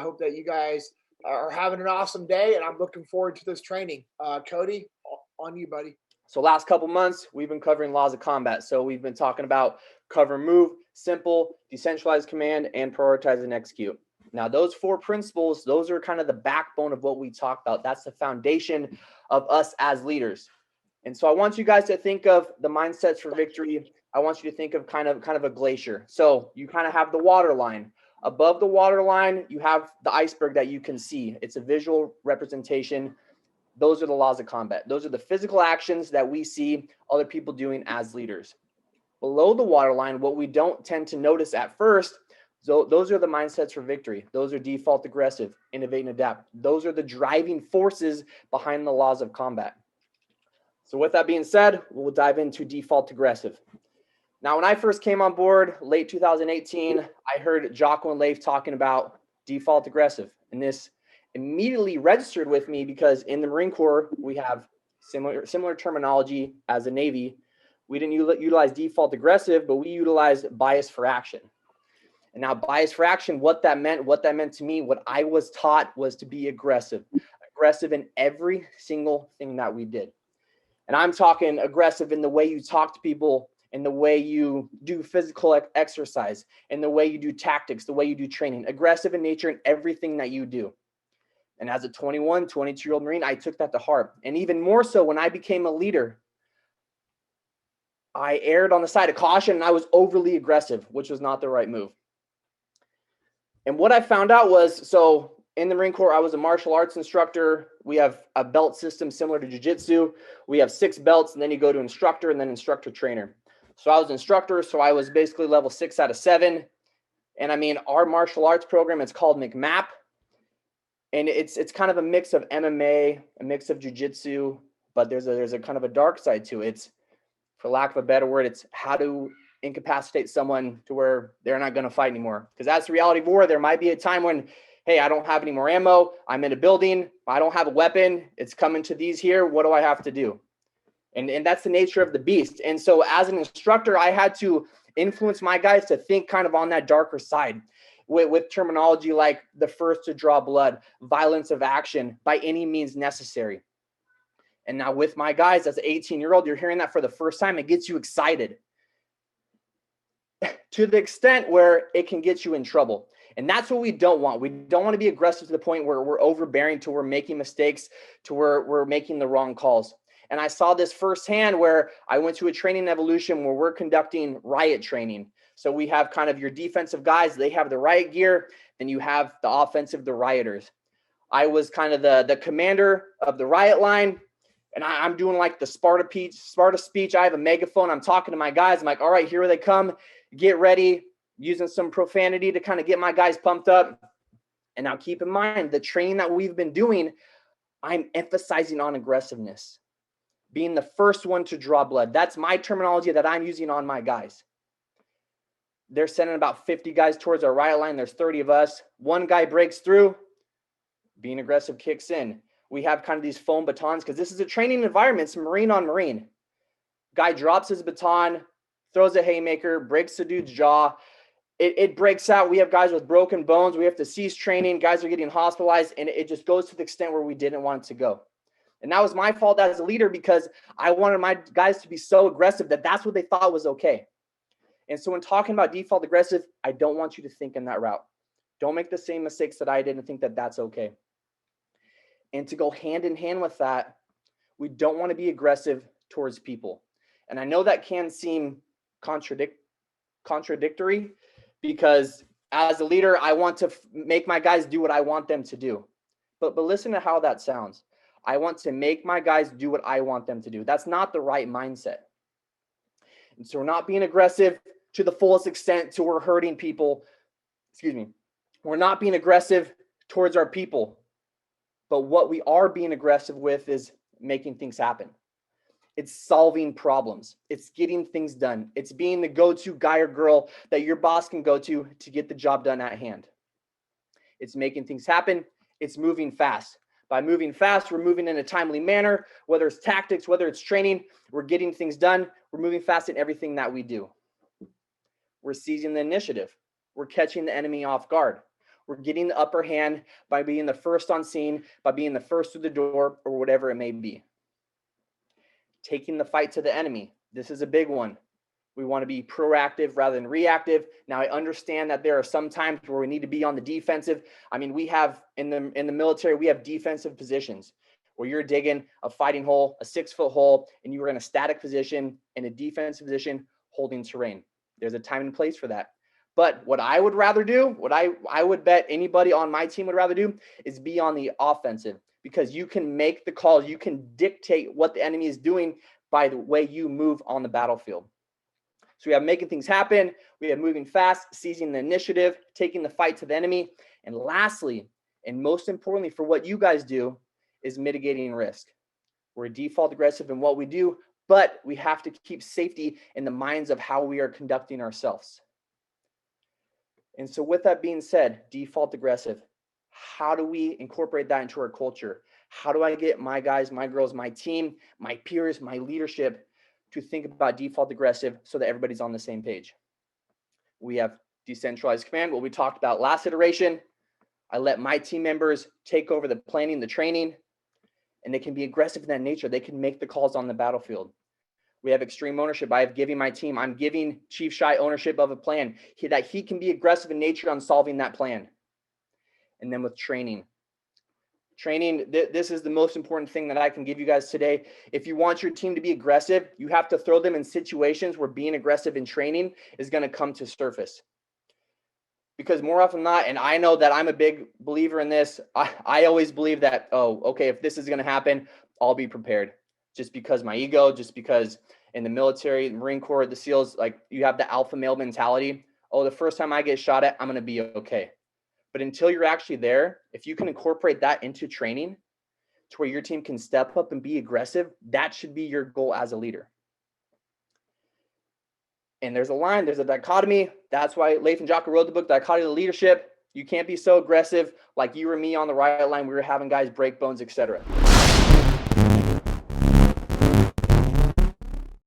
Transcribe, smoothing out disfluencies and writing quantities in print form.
hope that you guys are having an awesome day, and I'm looking forward to this training. Cody, on you, buddy. So last couple months, we've been covering laws of combat. So we've been talking about cover and move, simple, decentralized command, and prioritize and execute. Now, those 4 principles, those are kind of the backbone of what we talk about. That's the foundation of us as leaders. And so I want you guys to think of the mindsets for victory. I want you to think of kind of a glacier. So you kind of have the water line. Above the water line, you have the iceberg that you can see. It's a visual representation. Those are the laws of combat. Those are the physical actions that we see other people doing as leaders. Below the waterline, what we don't tend to notice at first, so those are the mindsets for victory. Those are default aggressive, innovate and adapt. Those are the driving forces behind the laws of combat. So with that being said, we'll dive into default aggressive. Now, when I first came on board, late 2018, I heard Jocko and Leif talking about default aggressive, and this immediately registered with me because in the Marine Corps, we have similar terminology as the Navy. We didn't utilize default aggressive, but we utilized bias for action. And now bias for action, what that meant to me, what I was taught was to be aggressive in every single thing that we did. And I'm talking aggressive in the way you talk to people, in the way you do physical exercise, in the way you do tactics, the way you do training, aggressive in nature in everything that you do. And as a 21, 22-year-old Marine, I took that to heart. And even more so when I became a leader, I erred on the side of caution and I was overly aggressive, which was not the right move. And what I found out was, so in the Marine Corps, I was a martial arts instructor. We have a belt system similar to jiu-jitsu. We have 6 belts, and then you go to instructor and then instructor trainer. So I was instructor, so I was basically level 6 out of 7. And I mean, our martial arts program, it's called McMAP. And it's kind of a mix of MMA, a mix of jiu-jitsu, but there's a kind of a dark side to it. It's, for lack of a better word, it's how to incapacitate someone to where they're not going to fight anymore. Because that's the reality of war. There might be a time when, hey, I don't have any more ammo. I'm in a building. I don't have a weapon. It's coming to these here. What do I have to do? And that's the nature of the beast. And so as an instructor, I had to influence my guys to think kind of on that darker side with terminology like the first to draw blood, violence of action by any means necessary. And now with my guys, as an 18-year-old, you're hearing that for the first time. It gets you excited to the extent where it can get you in trouble. And that's what we don't want. We don't want to be aggressive to the point where we're overbearing, to where we're making mistakes, to where we're making the wrong calls. And I saw this firsthand where I went to a training evolution where we're conducting riot training. So we have kind of your defensive guys, they have the riot gear, then you have the offensive, the rioters. I was kind of the commander of the riot line, and I'm doing like the Sparta speech. I have a megaphone. I'm talking to my guys. I'm like, all right, here they come. Get ready, using some profanity to kind of get my guys pumped up. And now keep in mind, the training that we've been doing, I'm emphasizing on aggressiveness, being the first one to draw blood. That's my terminology that I'm using on my guys. They're sending about 50 guys towards our riot line. There's 30 of us. One guy breaks through, being aggressive kicks in. We have kind of these foam batons because this is a training environment. It's Marine on Marine. Guy drops his baton, throws a haymaker, breaks the dude's jaw. It breaks out. We have guys with broken bones. We have to cease training. Guys are getting hospitalized, and it just goes to the extent where we didn't want it to go. And that was my fault as a leader because I wanted my guys to be so aggressive that that's what they thought was okay. And so when talking about default aggressive, I don't want you to think in that route. Don't make the same mistakes that I did and think that that's okay. And to go hand in hand with that, we don't want to be aggressive towards people. And I know that can seem contradictory because as a leader, I want to make my guys do what I want them to do. But listen to how that sounds. I want to make my guys do what I want them to do. That's not the right mindset. And so we're not being aggressive to the fullest extent to we're hurting people. Excuse me. We're not being aggressive towards our people. But what we are being aggressive with is making things happen. It's solving problems. It's getting things done. It's being the go-to guy or girl that your boss can go to get the job done at hand. It's making things happen. It's moving fast. By moving fast, we're moving in a timely manner, whether it's tactics, whether it's training, we're getting things done. We're moving fast in everything that we do. We're seizing the initiative. We're catching the enemy off guard. We're getting the upper hand by being the first on scene, by being the first through the door, or whatever it may be. Taking the fight to the enemy. This is a big one. We want to be proactive rather than reactive. Now, I understand that there are some times where we need to be on the defensive. I mean, we have in the military, we have defensive positions where you're digging a fighting hole, a 6-foot hole, and you are in a static position in a defensive position holding terrain. There's a time and place for that. But what I would rather do, what I would bet anybody on my team would rather do, is be on the offensive, because you can make the calls, you can dictate what the enemy is doing by the way you move on the battlefield. So we have making things happen, we have moving fast, seizing the initiative, taking the fight to the enemy, and lastly, and most importantly for what you guys do, is mitigating risk. We're default aggressive in what we do, but we have to keep safety in the minds of how we are conducting ourselves. And so with that being said, default aggressive, how do we incorporate that into our culture? How do I get my guys, my girls, my team, my peers, my leadership to think about default aggressive so that everybody's on the same page? We have decentralized command, what we talked about last iteration. I let my team members take over the planning, the training, and they can be aggressive in that nature. They can make the calls on the battlefield. We have extreme ownership. I'm giving Chief Shy ownership of a plan that he can be aggressive in nature on solving that plan. And then with training, this is the most important thing that I can give you guys today. If you want your team to be aggressive, you have to throw them in situations where being aggressive in training is going to come to surface. Because more often than not, and I know that I'm a big believer in this, I always believe that, okay, if this is going to happen, I'll be prepared. Just because my ego, just because in the military, the Marine Corps, the SEALs, like you have the alpha male mentality. Oh, the first time I get shot at, I'm going to be okay. But until you're actually there, if you can incorporate that into training to where your team can step up and be aggressive, that should be your goal as a leader. And there's a dichotomy. That's why Leif and Jocko wrote the book, Dichotomy of Leadership. You can't be so aggressive like you or me on the right line. We were having guys break bones, etc.